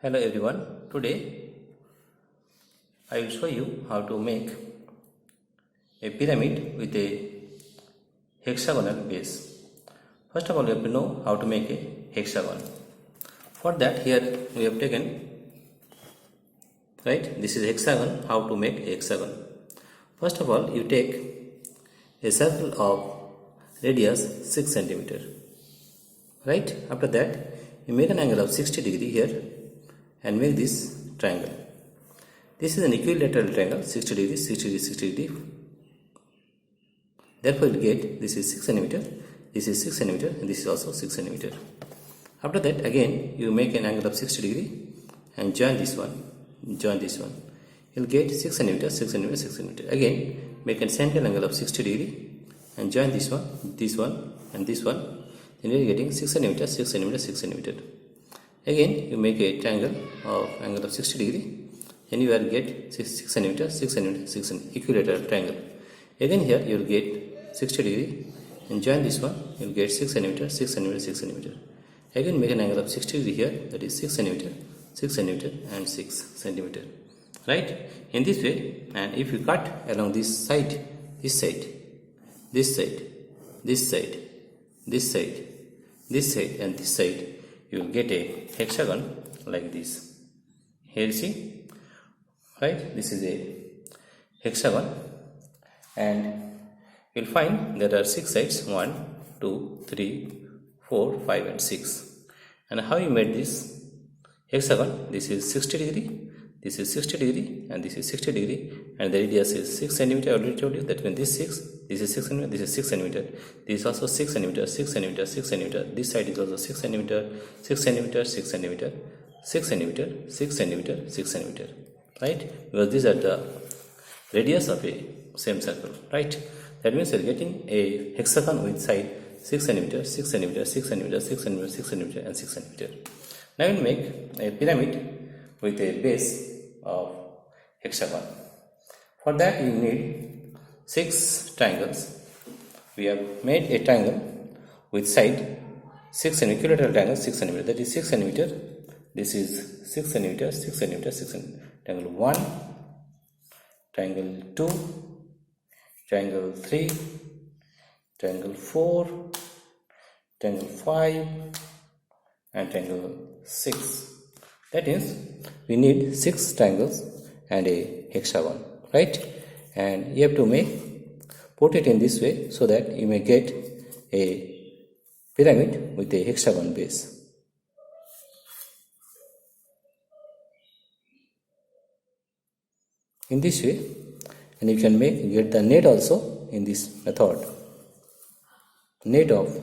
Hello everyone. Today I will show you how to make a pyramid with a hexagonal base. First of all, you have to know how to make a hexagon. For that, here we have taken, right, this is hexagon. How to make a hexagon? First of all, you take a circle of radius 6 centimeter. Right, after that you make an angle of 60 degree here and make this triangle. This is an equilateral triangle, 60 degree, 60 degree, 60 degree. Therefore, you will get this is 6 centimeter, this is 6 centimeter, and this is also 6 centimeter. After that, again you make an angle of 60 degree and join this one. You will get 6 centimeter, 6 centimeter, 6 centimeter. Again, make a central angle of 60 degree and join this one, and this one. Then you are getting 6 centimeter, 6 centimeter, 6 centimeter. Again, you make a triangle of angle of 60 degree. Then you will get 6 centimeter, 6 centimeter, 6 centimeter, equilateral triangle. Again here you will get 60 degree and join this one. You will get 6 centimeter, 6 centimeter, 6 centimeter. Again make an angle of 60 degree here, that is 6 centimeter, 6 centimeter, and 6 centimeter. Right? In this way, and if you cut along this side, this side, this side, this side, this side, this side, and this side, you will get a hexagon like this. Here you see, right? This is a hexagon, and you will find there are 6 sides, 1, 2, 3, 4, 5, and 6. And how you made this hexagon? This is 60 degree, this is 60 degree, and this is 60 degree, and the radius is 6 centimeter. I already told you that when this is 6 centimeter, this is 6 centimeter, this is also 6 centimeter, 6 centimeter, 6 centimeter, this side is also 6 centimeter, 6 centimeter, 6 centimeter, 6 centimeter, 6 centimeter, 6 centimeter, right? Because these are the radius of a same circle, right? That means you are getting a hexagon with side 6 centimeter, 6 centimeter, 6 centimeter, 6 centimeter, 6 centimeter, and 6 centimeter. Now we will make a pyramid with a base of hexagon. For that you need 6 triangles. We have made a triangle with side 6 and equilateral triangle 6 centimeter. That is 6 centimeter. This is 6 centimeter, 6 centimeter, 6 centimeter. Triangle 1, triangle 2, triangle 3, triangle 4, triangle 5, and triangle 6. That means we need 6 triangles and a hexagon, right? And you have to put it in this way so that you may get a pyramid with a hexagon base. In this way, and you can get the net also in this method. Net of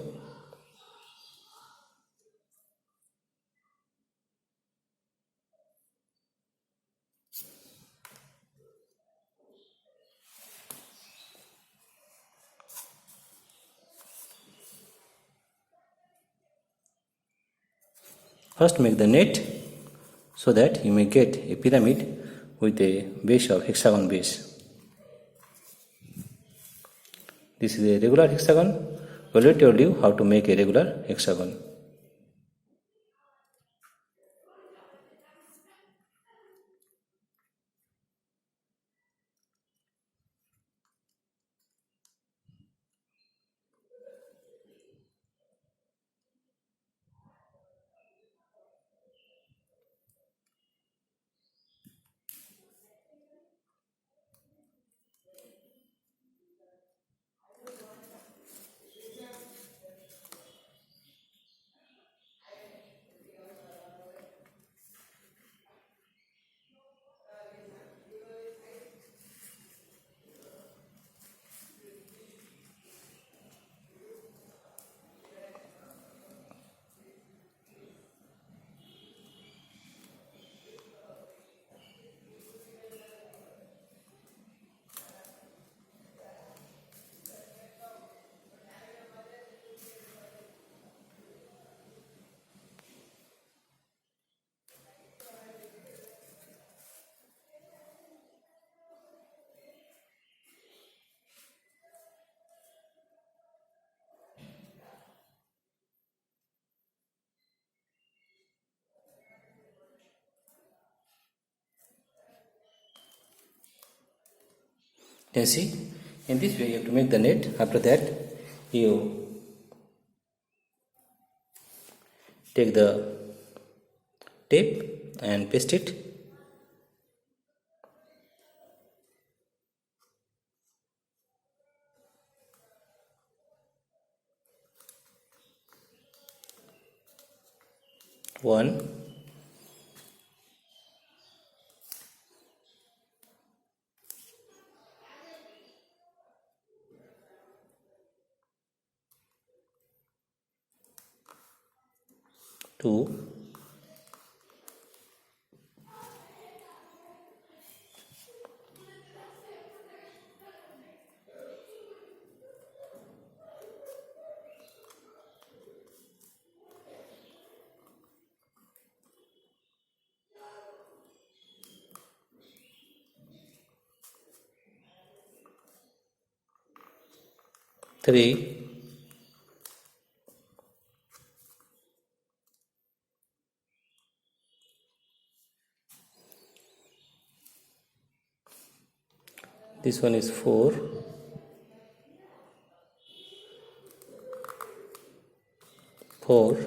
first make the net so that you may get a pyramid with a base of hexagon base. This is a regular hexagon. I already told you how to make a regular hexagon. Can you see? In this way you have to make the net. After that you take the tape and paste it. One, two, three, this one is four, four,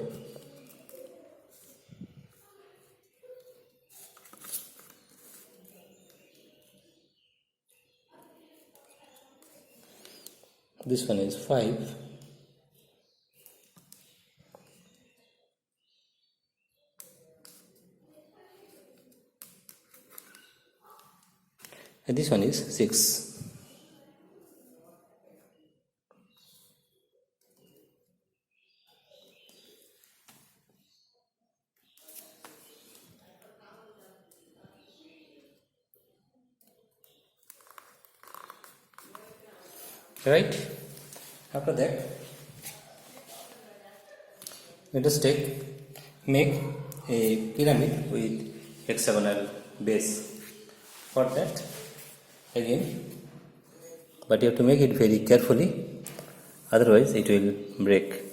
this one is five, and this one is six. Right? After that, let us make a pyramid with hexagonal base. For that, again, but you have to make it very carefully, otherwise it will break.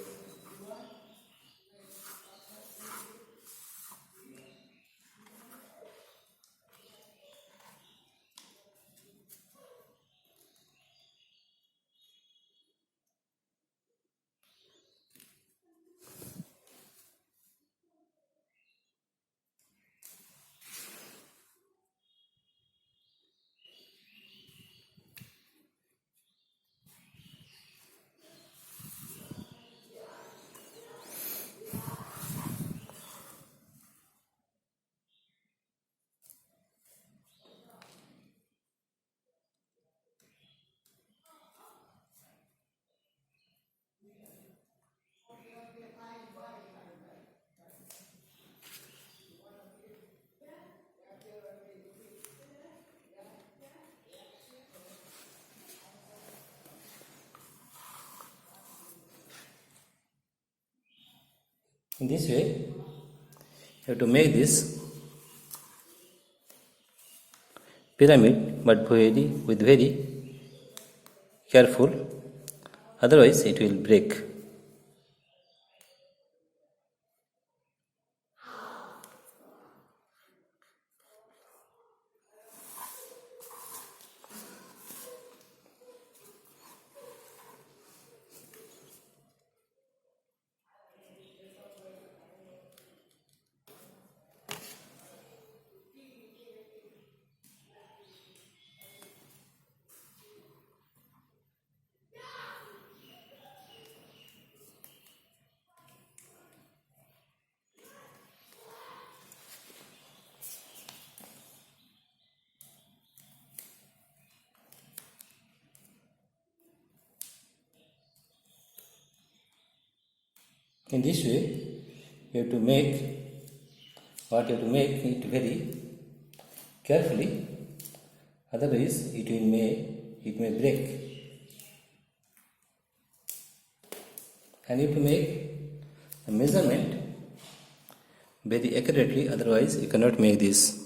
In this way, you have to make this pyramid, but with very careful, otherwise it will break. In this way, you have to make it very carefully, otherwise it may break. And you have to make the measurement very accurately, otherwise you cannot make this.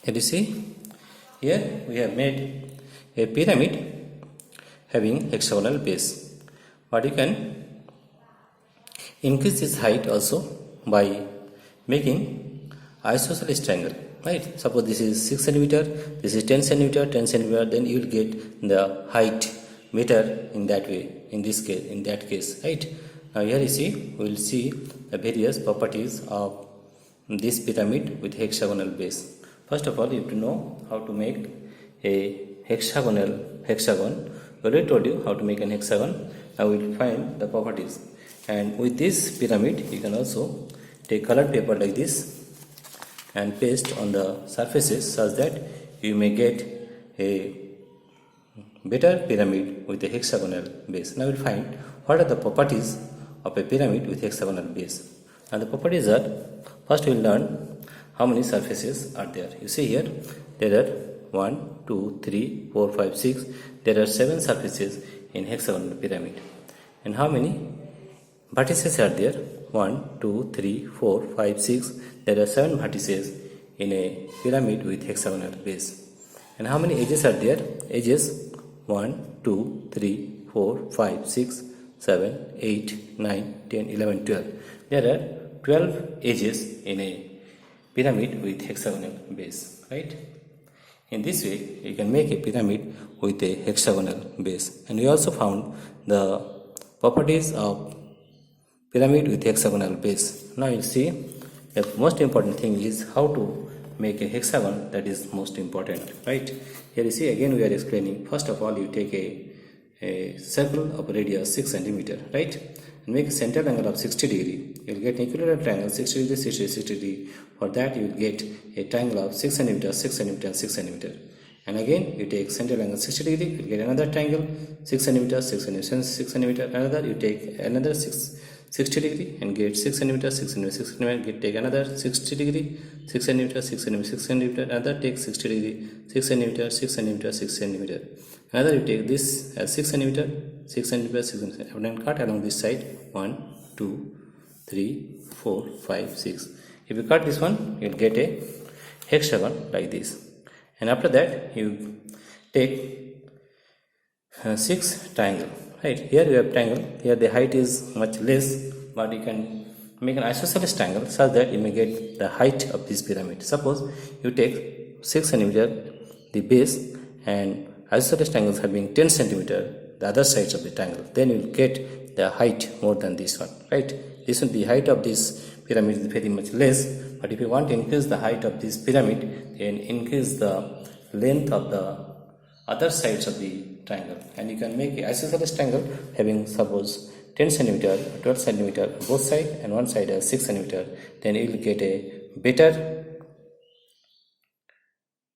Here you see, here we have made a pyramid having hexagonal base, but you can increase its height also by making isosceles triangle, right? Suppose this is 6 centimeter, this is 10 centimeter, 10 centimeter, then you will get the height meter in that way, in this case, in that case, right? Now here you see, we will see the various properties of this pyramid with hexagonal base. First of all, you have to know how to make a hexagon. We already told you how to make an hexagon. Now we will find the properties. And with this pyramid, you can also take colored paper like this and paste on the surfaces such that you may get a better pyramid with a hexagonal base. Now we will find what are the properties of a pyramid with hexagonal base. And the properties are, first we will learn how many surfaces are there. You see here, there are 1, 2, 3, 4, 5, 6. There are 7 surfaces in hexagonal pyramid. And how many vertices are there? 1, 2, 3, 4, 5, 6. There are 7 vertices in a pyramid with hexagonal base. And how many edges are there? Edges 1, 2, 3, 4, 5, 6, 7, 8, 9, 10, 11, 12. There are 12 edges in a pyramid with hexagonal base, right? In this way, you can make a pyramid with a hexagonal base. And we also found the properties of pyramid with hexagonal base. Now you see, the most important thing is how to make a hexagon. That is most important, right? Here you see, again we are explaining. First of all, you take a circle of radius 6 centimeter, right? And make a central angle of 60 degree. You will get an equilateral triangle 60 degree, 60 degree, 60 degree. For that, you will get a triangle of 6 centimeter, 6 centimeter, 6 centimeter. And again, you take central angle 60 degree, you will get another triangle 6 centimeter, 6 centimeter, 6 centimeter. Another, you take another 60 degree and get 6 centimeter, 6 centimeter, 6 centimeter. Take another 60 degree, 6 centimeter, 6 centimeter, 6 centimeter. Another take 60 degree, 6 centimeter, 6 centimeter, 6 centimeter. Another, you take this as 6 centimeter, 6 centimeter, 6 centimeter. And then cut along this side 1, 2, 3, 4, 5, 6. If you cut this one, you will get a hexagon like this. And after that, you take 6 triangle. Right, here you have triangle. Here the height is much less, but you can make an isosceles triangle such that you may get the height of this pyramid. Suppose you take 6 centimeter the base and isosceles triangles having 10 centimeter the other sides of the triangle. Then you will get the height more than this one. Right, this one, the height of this pyramid is very much less. But if you want to increase the height of this pyramid, then increase the length of the other sides of the triangle, and you can make an isosceles triangle having suppose 10 centimeter, 12 centimeter both side, and one side has 6 centimeter. Then you will get a better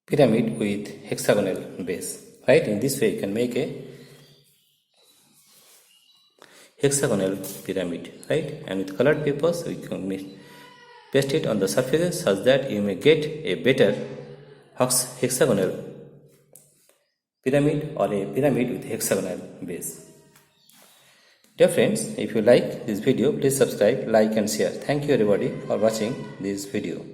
pyramid with hexagonal base. Right, in this way you can make a hexagonal pyramid. Right, and with colored papers we can paste it on the surfaces such that you may get a better hexagonal pyramid or a pyramid with hexagonal base. Dear friends, if you like this video, please subscribe, like and share. Thank you everybody for watching this video.